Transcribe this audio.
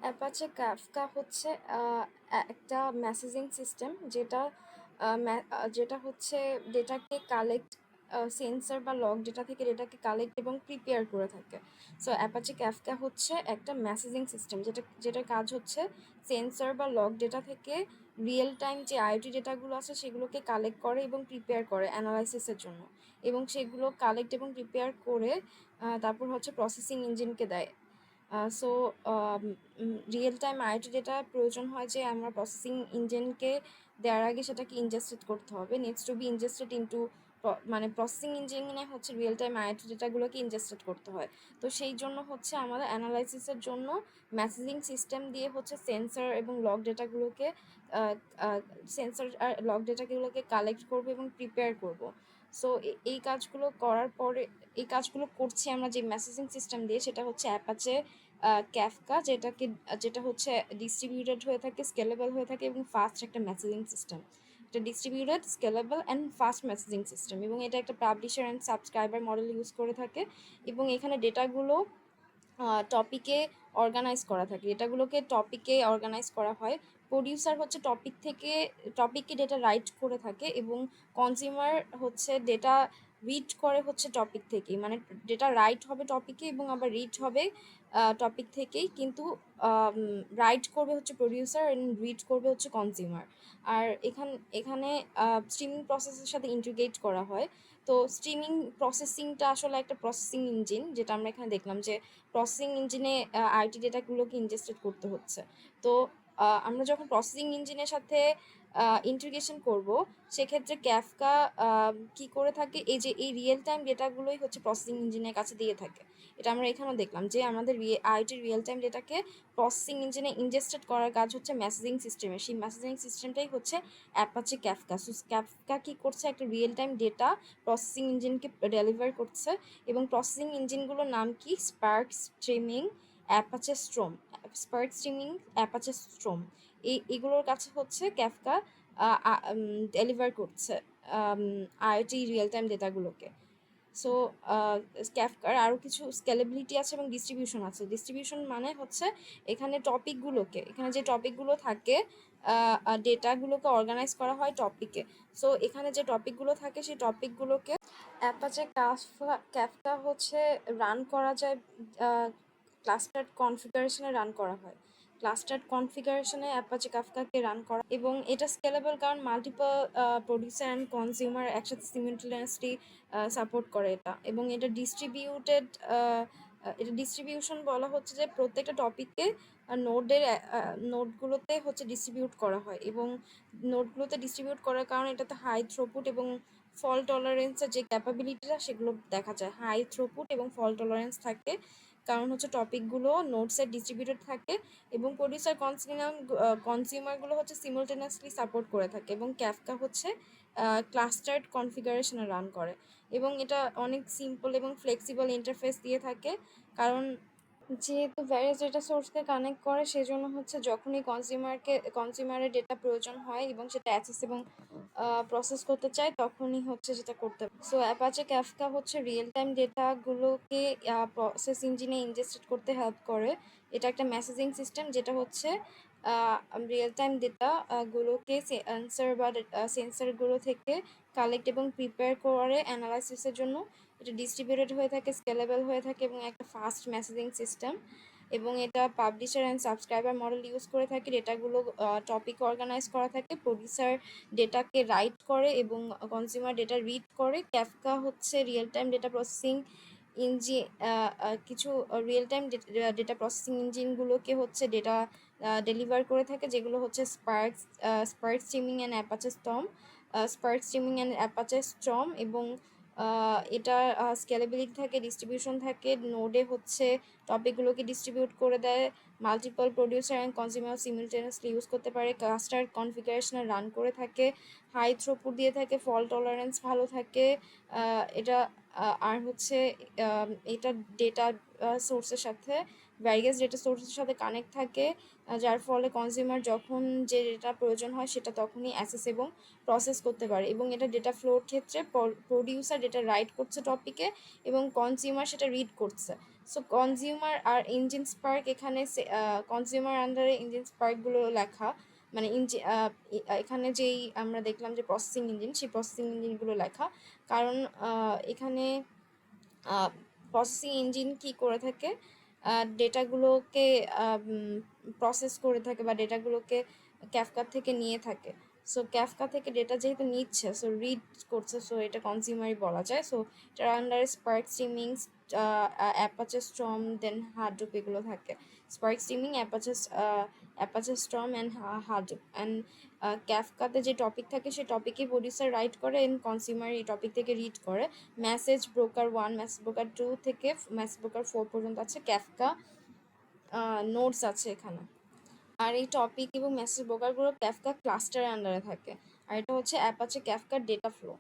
Apache Kafka হচ্ছে একটা messaging system যেটা হচ্ছে ডেটাকে কালেক্ট, সেন্সর বা লগ ডেটা থেকে ডেটাকে কালেক্ট এবং প্রিপেয়ার করে থাকে। সো অ্যাপাচে কাফকা হচ্ছে একটা মেসেজিং সিস্টেম যেটার কাজ হচ্ছে সেন্সর বা লগ ডেটা থেকে রিয়েল টাইম যে আইওটি ডেটাগুলো আছে সেগুলোকে কালেক্ট করে এবং প্রিপেয়ার করে অ্যানালাইসিসের জন্য, এবং সেগুলো কালেক্ট এবং প্রিপেয়ার করে তারপর হচ্ছে প্রসেসিং ইঞ্জিনকে দেয়। So real time IoT data প্রয়োজন হয় যে আমরা প্রসেসিং ইঞ্জিনকে দেওয়ার আগে সেটাকে ইনজেস্টেড করতে হবে, needs to be ingested into, মানে প্রসেসিং ইঞ্জিনে হচ্ছে রিয়েল টাইম আইওটি ডেটাগুলোকে ইনজেস্টেড করতে হয়। তো সেই জন্য হচ্ছে আমাদের অ্যানালাইসিসের জন্য মেসেজিং সিস্টেম দিয়ে হচ্ছে সেন্সর এবং লগ ডেটাগুলোকে সেন্সর আর লগ ডেটাগুলোকে কালেক্ট করবো এবং প্রিপেয়ার করব। সো এই কাজগুলো করার পরে, এই কাজগুলো করছি আমরা যে মেসেজিং সিস্টেম দিয়ে, সেটা হচ্ছে অ্যাপাচে ক্যাফকা, যেটা হচ্ছে ডিস্ট্রিবিউটেড হয়ে থাকে, স্কেলেবল হয়ে থাকে এবং ফাস্ট একটা মেসেজিং সিস্টেম। এটা distributed, scalable and fast messaging system, এবং এটা একটা publisher and subscriber model use করে থাকে। এবং এখানে ডেটাগুলো টপিকে অর্গানাইজ করা থাকে, ডেটাগুলোকে টপিকে অর্গানাইজ করা হয়। প্রডিউসার হচ্ছে টপিককে ডেটা রাইট করে থাকে, এবং কনজিউমার হচ্ছে ডেটা রিড করে হচ্ছে টপিক থেকেই, মানে ডেটা রাইট হবে টপিকে এবং আবার রিড হবে টপিক থেকেই, কিন্তু রাইট করবে হচ্ছে প্রডিউসার এন্ড রিড করবে হচ্ছে কনজিউমার। আর এখানে স্ট্রিমিং প্রসেসের সাথে ইন্টিগ্রেট করা হয়। তো স্ট্রিমিং প্রসেসিংটা আসলে একটা প্রসেসিং ইঞ্জিন, যেটা আমরা এখানে দেখলাম যে প্রসেসিং ইঞ্জিনে আইটি ডেটাগুলোকে ইনজেস্টেড করতে হচ্ছে। তো আমরা যখন প্রসেসিং ইঞ্জিনের সাথে ইন্টিগ্রেশন করব, সেক্ষেত্রে ক্যাফকা কি করে থাকে, এই রিয়েল টাইম ডেটাগুলোই হচ্ছে প্রসেসিং ইঞ্জিনের কাছে দিয়ে থাকে। এটা আমরা এখানেও দেখলাম যে আমাদের আইটির রিয়েল টাইম ডেটাকে প্রসেসিং ইঞ্জিনে ইনজেস্টেড করার কাজ হচ্ছে মেসেজিং সিস্টেমের, সেই মেসেজিং সিস্টেমটাই হচ্ছে অ্যাপাচে ক্যাফকা। সো ক্যাফকা কি করছে, একটা রিয়েল টাইম ডেটা প্রসেসিং ইঞ্জিনকে ডেলিভার করছে, এবং প্রসেসিং ইঞ্জিনগুলোর নাম কি, Spark streaming, Apache Storm. Spark streaming, Apache Storm, এগুলোর কাছে হচ্ছে ক্যাফকা ডেলিভার করছে আইওটি রিয়েল টাইম ডেটাগুলোকে। সো ক্যাফকার আরও কিছু স্কেলেবিলিটি আছে এবং ডিস্ট্রিবিউশন আছে। ডিস্ট্রিবিউশন মানে হচ্ছে এখানে যে টপিকগুলো থাকে, ডেটাগুলোকে অর্গানাইজ করা হয় টপিকে। সো এখানে যে টপিকগুলো থাকে সেই টপিকগুলোকে অ্যাপাচে ক্যাফকা হচ্ছে রান করা যায়, ক্লাস্টার্ড কনফিগারেশনে রান করা হয়। ক্লাস্টার্ড কনফিগারেশনে অ্যাপাচে কাফকাকে রান করা, এবং এটা স্কেলেবল কারণ মাল্টিপল প্রডিউসার অ্যান্ড কনজিউমার একসাথে সিমিলটেনিয়াসলি সাপোর্ট করে এটা। এবং এটা ডিস্ট্রিবিউশন বলা হচ্ছে যে প্রত্যেকটা টপিককে নোটগুলোতে হচ্ছে ডিস্ট্রিবিউট করা হয়, এবং নোটগুলোতে ডিস্ট্রিবিউট করার কারণে এটাতে হাই থ্রুপুট এবং ফল্ট টলারেন্সের যে ক্যাপাবিলিটিটা সেগুলো দেখা যায়। হাই থ্রুপুট এবং ফল্ট টলারেন্স থাকে কারণ হচ্ছে টপিকগুলো নোটসে ডিস্ট্রিবিউটেড থাকে, এবং প্রডিউসার কনজিউমারগুলো হচ্ছে সিমultaneously সাপোর্ট করে থাকে, এবং ক্যাফকা হচ্ছে ক্লাস্টার্ড কনফিগারেশনে রান করে, এবং এটা অনেক সিম্পল এবং ফ্লেক্সিবল ইন্টারফেস দিয়ে থাকে। কারণ যেহেতু ভ্যারিয়াস ডেটা সোর্সকে কানেক্ট করে, সেজন্য হচ্ছে যখনই কনজিউমারের ডেটা প্রয়োজন হয় এবং সেটা অ্যাক্সেস এবং প্রসেস করতে চায়, তখনই হচ্ছে যেটা করতে পারে। সো অ্যাপাচে ক্যাফকা হচ্ছে রিয়েল টাইম ডেটাগুলোকে প্রসেস ইঞ্জিনে ইনজেস্টেড করতে হেল্প করে। এটা একটা মেসেজিং সিস্টেম যেটা হচ্ছে রিয়েল টাইম ডেটা গুলোকে সেন্সরগুলো থেকে কালেক্ট এবং প্রিপেয়ার করে অ্যানালাইসিসের জন্য। এটা ডিস্ট্রিবিউটেড হয়ে থাকে, স্কেলেবল হয়ে থাকে এবং একটা ফাস্ট মেসেজিং সিস্টেম। এবং এটা publisher and subscriber model use করে থাকে। ডেটাগুলো টপিক অর্গানাইজ করা থাকে, প্রডিউসার ডেটাকে রাইট করে এবং কনজিউমার ডেটা রিড করে। ক্যাফকা হচ্ছে real time data processing engine, কিছু রিয়েল টাইম ডেটা প্রসেসিং ইঞ্জিনগুলোকে হচ্ছে ডেটা ডেলিভার করে থাকে, যেগুলো হচ্ছে Spark streaming and Apache Storm. এবং এটা স্কেলেবিলিটি থাকে, ডিস্ট্রিবিউশন থাকে, নোডে হচ্ছে টপিকগুলোকে ডিস্ট্রিবিউট করে দেয়, multiple producer and consumer simultaneously use করতে পারে, ক্লাস্টার কনফিগারেশনে রান করে থাকে, হাই থ্রুপুট দিয়ে থাকে, ফল্ট টলারেন্স ভালো থাকে। এটা আর হচ্ছে এটা ডেটা সোর্সের সাথে, ভ্যারিয়াস ডেটা সোর্সের সাথে কানেক্ট থাকে, যার ফলে কনজিউমার যখন যে ডেটা প্রয়োজন হয় সেটা তখনই অ্যাক্সেস এবং প্রসেস করতে পারে। এবং এটা ডেটা ফ্লোর ক্ষেত্রে প্রডিউসার ডেটা রাইট করছে টপিকে এবং কনজিউমার সেটা রিড করছে। সো কনজিউমার আর ইঞ্জিন স্পার্ক এখানে কনজিউমার আন্ডারে ইঞ্জিন স্পার্কগুলো লেখা, মানে এখানে যেই আমরা দেখলাম যে প্রসেসিং ইঞ্জিন, সেই প্রসেসিং ইঞ্জিনগুলো লেখা। কারণ এখানে প্রসেসিং ইঞ্জিন কি করে থাকে, ডেটাগুলোকে প্রসেস করে থাকে বা ডেটাগুলোকে ক্যাফকা থেকে নিয়ে থাকে। সো ক্যাফকা থেকে ডেটা যেহেতু নিচ্ছে, সো রিড করছে, সো এটা কনজিউমারই বলা যায়। সো এটার আন্ডারে Spark streaming, Apache Storm, then Hadoop এগুলো থাকে। Spark streaming, Apache Storm and Hadoop. And ক্যাফকাতে যে টপিক থাকে সেই টপিকে প্রডিউসার রাইট করে, এন্ড কনজিউমার এই টপিক থেকে রিড করে। মেসেজ ব্রোকার 1, মেসেজ ব্রোকার 2 থেকে মেসেজ ব্রোকার 4 পর্যন্ত আছে ক্যাফকা নোটস আছে এখানে। আর এই টপিক এবং মেসেজ ব্রোকারগুলো ক্যাফকা ক্লাস্টারের আন্ডারে থাকে। আর এটা হচ্ছে অ্যাপাচে ক্যাফকার ডেটা ফ্লো।